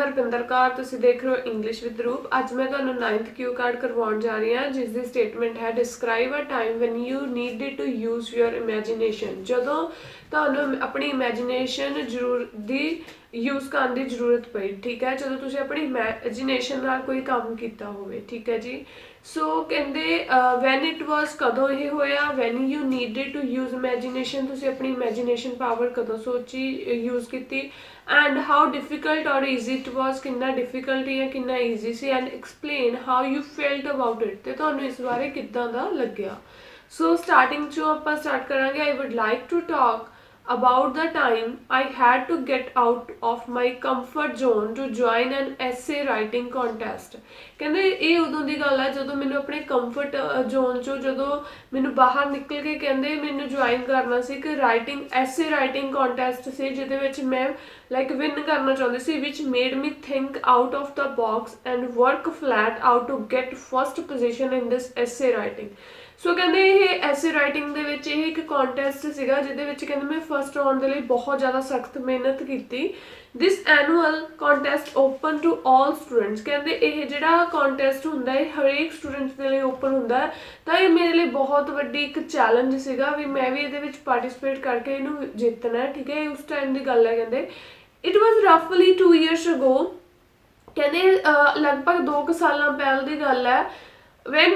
हरपिंदर कौर, तुसीं देख रहे हो इंग्लिश विद रूप। अज मैं तुहानूं 9th क्यू कार्ड करवाउण जा रही हाँ, जिस दी स्टेटमेंट है describe a time when you needed to use your imagination. जदों तुहानूं अपनी इमैजीनेशन दी यूज़ करने की जरूरत पई, ठीक है, जो तुसीं अपनी इमैजीनेशन नाल कोई काम किया होवे, ठीक है जी। सो कहंदे वैन इट वॉज कदों ये होया, when you needed to use imagination, तुसीं अपनी इमैजीनेशन पावर कदों सोची यूज़ की, एंड हाउ डिफिकल्ट और ईजी इट वॉज, कितना डिफिकल्ट या कितना ईजी सी, and explain how you felt about it, तो तुहानूं इस बारे किद्दां दा लग्गिया। सो स्टार्टिंग चों आपां स्टार्ट करांगे। I would like to talk about the time I had to get out of my comfort zone to join an essay writing contest। कहंदे ये उदों दी गल है जदों मैनूं अपने कंफर्ट जोन चों जदों मैनूं बाहर निकल के कहंदे मैनूं ज्वाइन करना सी कि राइटिंग एसे राइटिंग कॉन्टेस्ट से जिहदे विच मैं लाइक विन करना चाहुंदी सी, which made me think out of the box and work flat out to get first position in this essay writing. So कहते ये एसे राइटिंग दे विच ये एक कॉन्टेस्ट सीगा जिहदे विच कहंदे मैं फर्स्ट आउण दे लई बहुत ज़्यादा सख्त मेहनत की। This annual contest open to all students, कहंदे ये जिहड़ा कॉन्टेस्ट हुंदा है हरेक स्टूडेंट्स दे लई ओपन हुंदा है, तां ये मेरे लिए बहुत वड्डी एक चैलेंज सीगा भी मैं भी इहदे विच पार्टिसिपेट करके इहनूं जितना है, ठीक है। उस टाइम दी गल है, कहंदे इट वॉज रफली 2 years ago, कहंदे लगभग 2 साल पहले दी गल है। When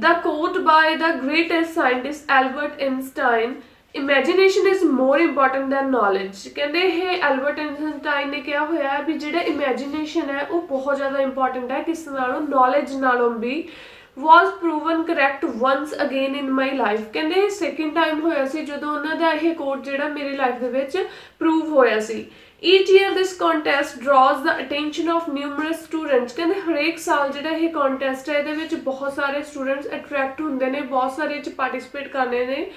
the quote by the greatest scientist Albert Einstein, imagination is more important than knowledge, कहते हैं एल्बर्ट आइंस्टाइन ने क्या होया है भी जिहड़ा इमेजिनेशन है वो बहुत ज़्यादा इंपॉर्टेंट है किस नालों, नॉलेज नालों भी। was proven correct once again in my life, कहते सेकेंड टाइम होया सी जदों उन्हां दा यह कोट जिहड़ा मेरी लाइफ दे विच प्रूव होया सी। Each year this contest draws the attention of numerous students, कहते हरेक साल जिहड़ा ये कॉन्टेस्ट है इहदे विच बहुत सारे स्टूडेंट्स अट्रैक्ट हुंदे ने, बहुत सारे इच पार्टिसिपेट करने ने।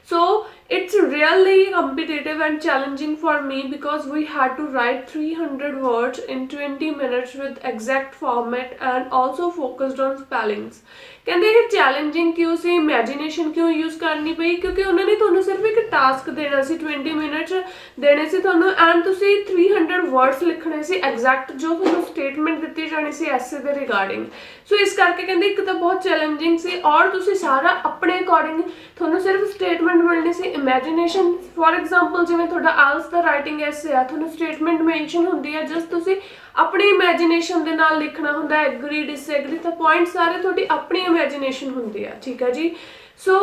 सो it's really competitive and challenging for me because we had to write 300 words in 20 minutes with exact format and also focused on spellings। कहते ये चैलेंजिंग क्यों सी, इमेजिनेशन क्यों यूज़ करनी पई, क्योंकि उन्होंने तुहानूं सिर्फ एक टास्क देना सी, 20 मिनट्स देने से तुहानूं, एंड तुसीं 300 वर्ड्स लिखने से एग्जैक्ट जो तुहानूं स्टेटमेंट दी जानी सी एसे दे रिगार्डिंग। सो इस करके कहते एक तो बहुत चैलेंजिंग सी, और तुसीं सारा अपने अकॉर्डिंग तुहानूं सिर्फ स्टेटमेंट मिलनी सी। इमेजिनेशन फॉर एग्जाम्पल जिवें तुहाडा आल्स दा राइटिंग एसे है, तुहानूं स्टेटमेंट मैंशन हुंदी है, जस्ट तुसीं अपनी इमेजिनेशन दे नाल लिखना हुंदा है, एग्री डिसएग्री, तो पॉइंट सारे तुहाडी अपनी इमेजिनेशन हुंदी है, ठीक है जी। So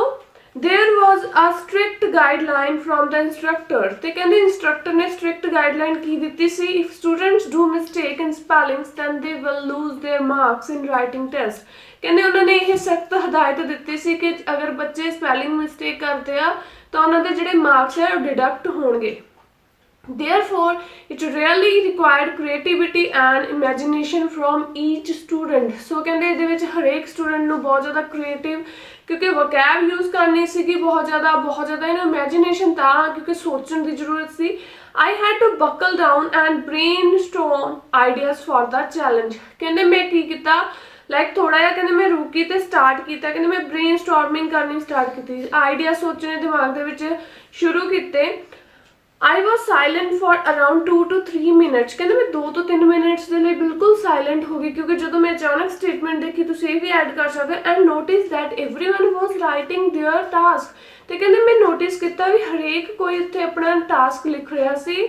there was a strict guideline from the instructor, तो कहते इंस्ट्रक्टर ने स्ट्रिक्ट गाइडलाइन की दी सी, if students do mistake in spellings then they will lose their marks in writing test. कहते उन्होंने ये सख्त हदायत दी सी कि अगर बच्चे स्पैलिंग मिस्टेक करते हैं तो उन्होंने जिहड़े मार्क्स है deduct होणगे। Therefore, it really required creativity and imagination from each student। So कहते इहदे विच हरेक स्टूडेंट नूं बहुत ज़्यादा क्रिएटिव, क्योंकि वकैब यूज़ करनी सीगी बहुत ज़्यादा इन्हूं इमेजिनेशन था क्योंकि सोचने की जरूरत सी। I had to buckle down and brainstorm ideas for the challenge। कहते मैं की कीता लाइक थोड़ा जिहा कहते मैं रुकी तो स्टार्ट किया, कहते मैं ब्रेन स्टॉर्मिंग करनी स्टार्ट की, आइडिया सोचने दिमाग दे विच शुरू किए। I was silent for around 2 to 3 minutes, कहते मैं 2 to 3 मिनट्स के लिए बिल्कुल साइलेंट हो गई, क्योंकि जो मैं अचानक स्टेटमेंट देखी तो ये भी ऐड कर सकते, and notice that everyone was writing there task. तो कहते मैं नोटिस किया भी हरेक कोई इत्थे अपना टास्क लिख रहा सी,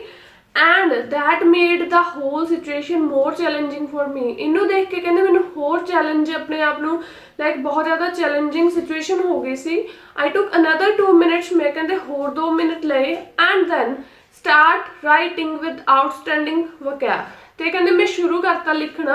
and that made the whole situation more challenging for me. इनू देख के कहते मैंने होर चैलेंज अपने आप को लाइक बहुत ज़्यादा चैलेंजिंग सिचुएशन हो गई सी। आई टुक अनदर 2 minutes, मैं कहते होर 2 minute लए, and then start writing with outstanding vocab. तो कहते मैं शुरू करता लिखना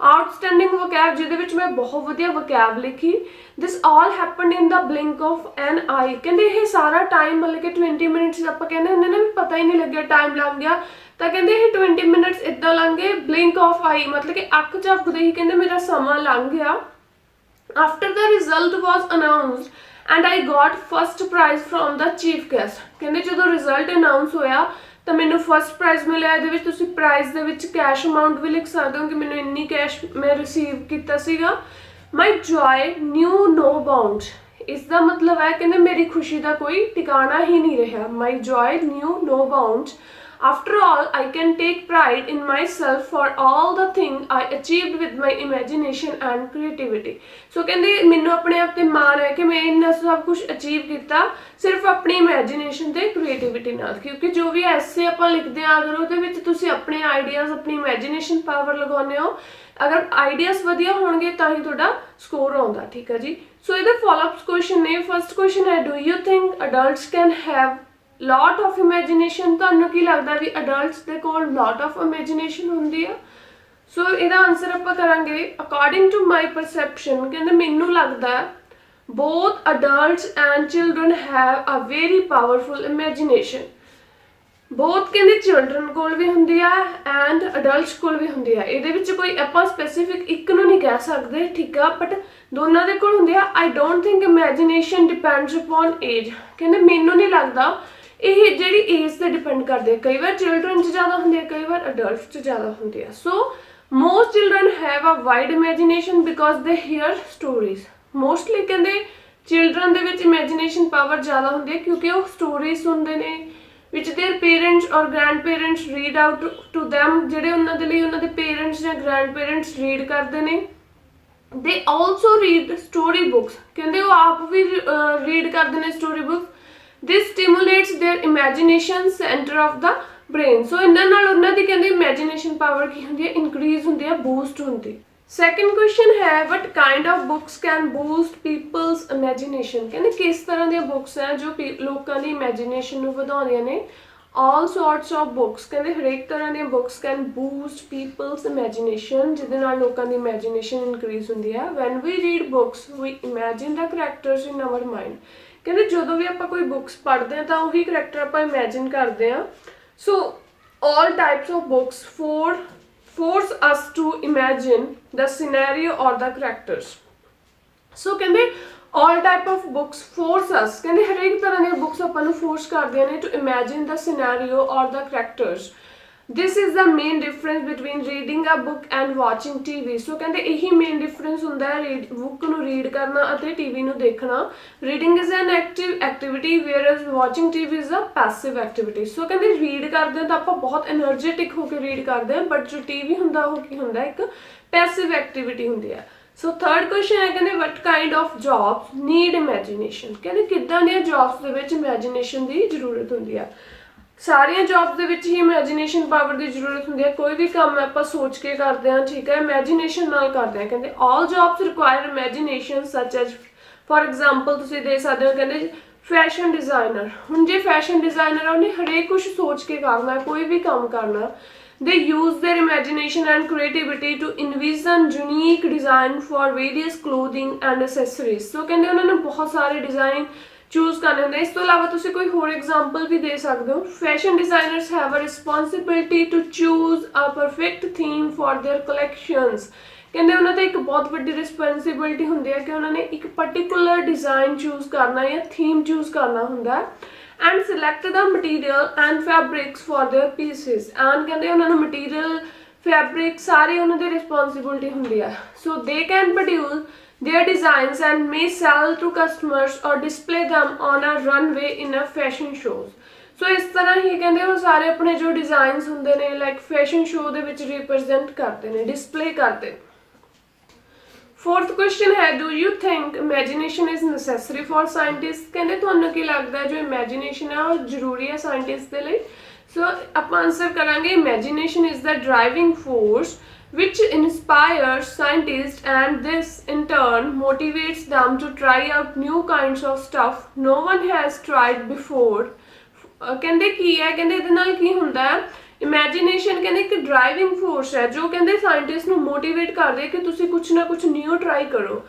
आउटस्टैंडिंग वकैब, जिहदे विच मैं बहुत वधिया वकैब लिखी। This all happen in the blink of an eye, कहते ये सारा टाइम मतलब कि 20 मिनट्स आप कहते होंगे ना भी पता ही नहीं लगे टाइम लग गया, तो कहते ये 20 मिनट्स इदां लंघ गए, ब्लिंक ऑफ आई मतलब कि अख झपकदे ही कहते मेरा समा लंघ गया। After the result was announced and I got first prize from the chief guest, कहते जो रिजल्ट अनाउंस होया तो मैंने फर्स्ट प्राइज़ मिला। ये प्राइज़ के कैश अमाउंट भी लिख सकते हो कि मैंने इन्नी कैश मैं रिसीव किया। My joy knew no bounds, इसका मतलब है कि मेरी खुशी का कोई ठिकाना ही नहीं रहा। My joy knew no bounds. After all, I can take pride in myself for all the thing I achieved with my imagination and creativity. So कहंदे मैनू अपने आप ते माण है कि मैं इन्ना सब कुछ अचीव किया सिर्फ अपनी इमेजिनेशन ते क्रिएटिविटी नाल, क्योंकि जो भी ऐसे आपां लिखदे आ अगर उहदे विच तुसीं अपने आइडियाज़ अपनी इमेजिनेशन पावर लगाउने हो, अगर आइडियाज़ वधिया होणगे तां ही तुहाडा स्कोर आउंदा। ठीक है जी। सो इहदे फॉलोअप क्वेश्चन ने, फर्स्ट क्वेश्चन है, do you think adults can have lot of imagination? तुहानूं की लगदा भी अडल्ट्स दे कोल लॉट ऑफ इमेजिनेशन हुंदी है? सो इहदा आंसर आपां करांगे अकॉर्डिंग टू माई परसैप्शन, कहंदे मैनूं लगदा both adults and children have a very powerful imagination. Both कहंदे चिल्ड्रन कोल भी हुंदी है एंड अडल्ट्स कोल भी हुंदी है। इहदे विच कोई आपां स्पैसिफिक एक नूं नहीं कह सकदे, ठीक है, बट दोनों दे कोल हुंदी है। I don't think imagination depends upon age. कहंदे मैनूं नहीं लगदा ਇਹ ਜਿਹੜੀ ਏਜ ਤੇ ਡਿਪੈਂਡ ਕਰਦੇ, ਕਈ ਵਾਰ ਚਿਲਡਰਨ 'ਚ ਜ਼ਿਆਦਾ ਹੁੰਦੀ ਹੈ, ਕਈ ਵਾਰ ਅਡਲਟਸ 'ਚ ਜ਼ਿਆਦਾ ਹੁੰਦੀ ਹੈ। So most children have a wide imagination because they hear stories. Mostly ਕਹਿੰਦੇ ਚਿਲਡਰਨ ਦੇ ਵਿੱਚ ਇਮੈਜੀਨੇਸ਼ਨ ਪਾਵਰ ਜ਼ਿਆਦਾ ਹੁੰਦੀ ਹੈ ਕਿਉਂਕਿ ਉਹ ਸਟੋਰੀ ਸੁਣਦੇ ਨੇ ਵਿਚ देयर पेरेंट्स और grandparents read out to them, ਜਿਹੜੇ ਉਹਨਾਂ ਦੇ ਲਈ ਉਹਨਾਂ ਦੇ ਪੇਰੈਂਟਸ ਜਾਂ ਗ੍ਰੈਂਡ ਪੇਰੈਂਟਸ ਰੀਡ ਕਰਦੇ ਨੇ। ਦੇ ਆਲਸੋ ਰੀਡ ਸਟੋਰੀ ਬੁੱਕਸ, ਕਹਿੰਦੇ ਉਹ ਆਪ ਵੀ ਰੀਡ ਕਰਦੇ ਨੇ story book. This stimulates their imagination center of the brain. So ਇਹਨਾਂ ਨਾਲ ਉਹਨਾਂ ਦੀ ਕਹਿੰਦੇ imagination power ਕੀ ਹੁੰਦੀ ਹੈ, increase ਹੁੰਦੀ ਹੈ, boost ਹੁੰਦੀ। Second question ਹੈ, what kind of books can boost people's imagination? ਕਹਿੰਦੇ ਕਿਸ ਤਰ੍ਹਾਂ ਦੀਆਂ books ਹੈ ਜੋ ਲੋਕਾਂ ਦੀ imagination ਨੂੰ ਵਧਾਉਂਦੀਆਂ ਨੇ? All sorts of books, ਕਹਿੰਦੇ ਹਰੇਕ ਤਰ੍ਹਾਂ ਦੀਆਂ books can boost people's imagination, ਜਿਹਦੇ ਨਾਲ ਲੋਕਾਂ ਦੀ imagination increase ਹੁੰਦੀ ਹੈ। When we read books, we imagine the characters in our mind. ਕਹਿੰਦੇ ਜਦੋਂ ਵੀ ਆਪਾਂ ਕੋਈ ਬੁੱਕਸ ਪੜ੍ਹਦੇ ਹਾਂ ਤਾਂ ਉਹੀ ਕਰੈਕਟਰ ਆਪਾਂ ਇਮੈਜਿਨ ਕਰਦੇ ਹਾਂ। ਸੋ all types of books force us to imagine the scenario or the characters. ਸੋ ਕਹਿੰਦੇ all type of books force us, ਕਹਿੰਦੇ ਹਰੇਕ ਤਰ੍ਹਾਂ ਦੀਆਂ ਬੁੱਕਸ ਆਪਾਂ ਨੂੰ ਫੋਰਸ ਕਰਦੀਆਂ ਨੇ to imagine the scenario or the characters. This is the main difference between reading a book and watching TV. So ਕਹਿੰਦੇ ਇਹੀ ਮੇਨ ਡਿਫਰੈਂਸ ਹੁੰਦਾ ਹੈ ਬੁੱਕ ਨੂੰ ਰੀਡ ਕਰਨਾ ਅਤੇ ਟੀਵੀ ਨੂੰ ਦੇਖਣਾ। Reading is an active activity whereas watching TV is a passive activity. ਸੋ ਕਹਿੰਦੇ ਰੀਡ ਕਰਦੇ ਹਾਂ ਤਾਂ ਆਪਾਂ ਬਹੁਤ એનર્ਜੈਟਿਕ ਹੋ ਕੇ ਰੀਡ ਕਰਦੇ ਹਾਂ, ਬਟ ਜੋ ਟੀਵੀ ਹੁੰਦਾ ਉਹ ਕੀ ਹੁੰਦਾ, ਇੱਕ ਪੈਸਿਵ ਐਕਟੀਵਿਟੀ ਹੁੰਦੀ ਹੈ। ਸੋ ਥਰਡ ਕੁਐਸਚਨ ਹੈ, ਕਹਿੰਦੇ what kind of jobs need imagination? ਕਹਿੰਦੇ ਕਿੱਦਾਂ ਦੀਆਂ ਜੌਬਸ ਦੇ ਵਿੱਚ ਇਮੈਜੀਨੇਸ਼ਨ ਦੀ ਜ਼ਰੂਰਤ ਹੁੰਦੀ ਆ? ਸਾਰੀਆਂ ਜੌਬਸ ਦੇ ਵਿੱਚ ਹੀ ਇਮੈਜੀਨੇਸ਼ਨ ਪਾਵਰ ਦੀ ਜ਼ਰੂਰਤ ਹੁੰਦੀ ਹੈ। ਕੋਈ ਵੀ ਕੰਮ ਆਪਾਂ ਸੋਚ ਕੇ ਕਰਦੇ ਹਾਂ, ਠੀਕ ਹੈ, ਇਮੈਜੀਨੇਸ਼ਨ ਨਾਲ ਕਰਦੇ ਹਾਂ। ਕਹਿੰਦੇ ਆਲ ਜੌਬਸ ਰਿਕੁਆਇਰ ਇਮੈਜੀਨੇਸ਼ਨ ਸੱਚ ਐਜ਼, ਫॉर एग्जांपल ਤੁਸੀਂ ਦੇ ਸਕਦੇ ਹੋ, ਕਹਿੰਦੇ ਫੈਸ਼ਨ ਡਿਜ਼ਾਈਨਰ। ਹੁਣ ਜੇ ਫੈਸ਼ਨ ਡਿਜ਼ਾਈਨਰ ਉਹਨੇ ਹਰੇਕ ਕੁਝ ਸੋਚ ਕੇ ਕਰਨਾ, ਕੋਈ ਵੀ ਕੰਮ ਕਰਨਾ। They use their imagination and creativity to envision unique design for various clothing and accessories. So ਕਹਿੰਦੇ ਉਹਨਾਂ ਨੇ ਬਹੁਤ ਸਾਰੇ ਡਿਜ਼ਾਈਨ ਚੂਜ਼ ਕਰਨੇ ਹੁੰਦੇ। ਇਸ ਤੋਂ ਇਲਾਵਾ ਤੁਸੀਂ ਕੋਈ ਹੋਰ ਐਗਜ਼ਾਮਪਲ ਵੀ ਦੇ ਸਕਦੇ ਹੋ। Fashion designers have a responsibility to choose a perfect theme for their collections. ਕਹਿੰਦੇ ਉਹਨਾਂ 'ਤੇ ਇੱਕ ਬਹੁਤ ਵੱਡੀ ਰਿਸਪੌਂਸਿਬਿਲਿਟੀ ਹੁੰਦੀ ਹੈ ਕਿ ਉਹਨਾਂ ਨੇ ਇੱਕ ਪਰਟੀਕੂਲਰ ਡਿਜ਼ਾਈਨ ਚੂਜ਼ ਕਰਨਾ ਜਾਂ ਥੀਮ ਚੂਜ਼ ਕਰਨਾ ਹੁੰਦਾ ਹੈ। And select the material and fabrics for their pieces. And ਕਹਿੰਦੇ ਉਹਨਾਂ ਨੂੰ ਮਟੀਰੀਅਲ, ਫੈਬਰਿਕ ਸਾਰੇ ਉਹਨਾਂ ਦੀ ਰਿਸਪੌਂਸਿਬਿਲਿਟੀ ਹੁੰਦੀ ਹੈ। So they can produce their designs and may sell to customers or display them on a runway in a fashion shows. So ਇਸ ਤਰ੍ਹਾਂ ਹੀ ਕਹਿੰਦੇ ਉਹ ਸਾਰੇ ਆਪਣੇ ਜੋ ਡਿਜ਼ਾਈਨਸ ਹੁੰਦੇ ਨੇ ਲਾਈਕ ਫੈਸ਼ਨ ਸ਼ੋ ਦੇ ਵਿੱਚ ਰਿਪਰੈਜ਼ੈਂਟ ਕਰਦੇ ਨੇ, ਡਿਸਪਲੇ ਕਰਦੇ। ਫੋਰਥ ਕੁਐਸਚਨ ਹੈ, do you think imagination is necessary for scientist? ਕਹਿੰਦੇ ਤੁਹਾਨੂੰ ਕੀ ਲੱਗਦਾ ਹੈ ਜੋ ਇਮੈਜੀਨੇਸ਼ਨ ਹੈ ਉਹ ਜ਼ਰੂਰੀ ਹੈ ਸਾਇੰਟਿਸਟ ਦੇ ਲਈ? ਸੋ ਆਪਾਂ ਆਨਸਰ ਕਰਾਂਗੇ imagination is the driving force which inspires scientists and this in turn motivates them to try out new kinds of stuff no one has tried before. ਕਹਿੰਦੇ ਕੀ ਹੈ, ਕਹਿੰਦੇ ਇਹਦੇ ਨਾਲ ਕੀ ਹੁੰਦਾ ਹੈ, ਇਮੈਜੀਨੇਸ਼ਨ ਕਹਿੰਦੇ ਇੱਕ ਡਰਾਈਵਿੰਗ ਫੋਰਸ ਹੈ ਜੋ ਕਹਿੰਦੇ ਸਾਇੰਟਿਸਟ ਨੂੰ ਮੋਟੀਵੇਟ ਕਰਦੇ ਕਿ ਤੁਸੀਂ ਕੁਛ ਨਾ ਕੁਛ ਨਿਊ ਟਰਾਈ ਕਰੋ,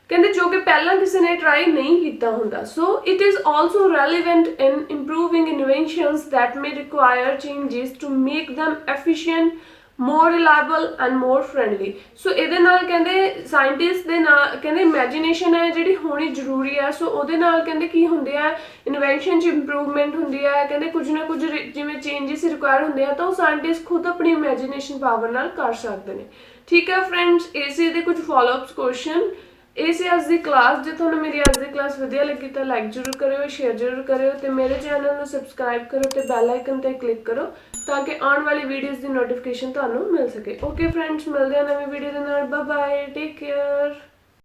ਕਹਿੰਦੇ ਜੋ ਕਿ ਪਹਿਲਾਂ ਕਿਸੇ ਨੇ ਟਰਾਈ ਨਹੀਂ ਕੀਤਾ ਹੁੰਦਾ। So it is also relevant in improving inventions that may require changes to make them efficient, more reliable and more friendly. So ਇਹਦੇ ਨਾਲ ਕਹਿੰਦੇ ਸਾਇੰਟਿਸਟ ਦੇ ਨਾਲ ਕਹਿੰਦੇ ਇਮੈਜੀਨੇਸ਼ਨ ਹੈ ਜਿਹੜੀ ਹੋਣੀ ਜ਼ਰੂਰੀ ਹੈ। ਸੋ ਉਹਦੇ ਨਾਲ ਕਹਿੰਦੇ ਕੀ ਹੁੰਦੇ ਆ, ਇਨਵੈਂਸ਼ਨ 'ਚ ਇੰਪਰੂਵਮੈਂਟ ਹੁੰਦੀ ਹੈ, ਕਹਿੰਦੇ ਕੁਝ ਨਾ ਕੁਝ ਜਿਵੇਂ ਚੇਂਜਸ ਰਿਕੁਆਇਰ ਹੁੰਦੇ ਆ ਤਾਂ ਉਹ ਸਾਇੰਟਿਸਟ ਖੁਦ ਆਪਣੀ ਇਮੈਜੀਨੇਸ਼ਨ ਪਾਵਰ ਨਾਲ ਕਰ ਸਕਦੇ ਨੇ। ਠੀਕ ਹੈ ਫਰੈਂਡਸ, ਇਹ ਸੀ ਇਹਦੇ ਕੁਝ ਫॉलोअप्स ਕੁਐਸਚਨ ਇਹ ਸੀ ਅੱਜ ਦੀ ਕਲਾਸ। ਜੇ ਤੁਹਾਨੂੰ ਮੇਰੀ ਅੱਜ ਦੀ ਕਲਾਸ ਵਧੀਆ ਲੱਗੀ ਤਾਂ ਲਾਈਕ ਜ਼ਰੂਰ ਕਰਿਓ, ਸ਼ੇਅਰ ਜ਼ਰੂਰ ਕਰਿਓ ਤੇ ਮੇਰੇ ਚੈਨਲ ਨੂੰ ਸਬਸਕ੍ਰਾਈਬ ਕਰੋ ਤੇ ਬੈਲ ਆਈਕਨ ਤੇ ਕਲਿੱਕ ਕਰੋ ਤਾਂ ਕਿ ਆਉਣ ਵਾਲੀ ਵੀਡੀਓਜ਼ ਦੀ ਨੋਟੀਫਿਕੇਸ਼ਨ ਤੁਹਾਨੂੰ ਮਿਲ ਸਕੇ। ਓਕੇ ਫਰੈਂਡਸ, ਮਿਲਦੇ ਹਾਂ ਨਵੀਂ ਵੀਡੀਓ ਦੇ ਨਾਲ। Bye bye, take care.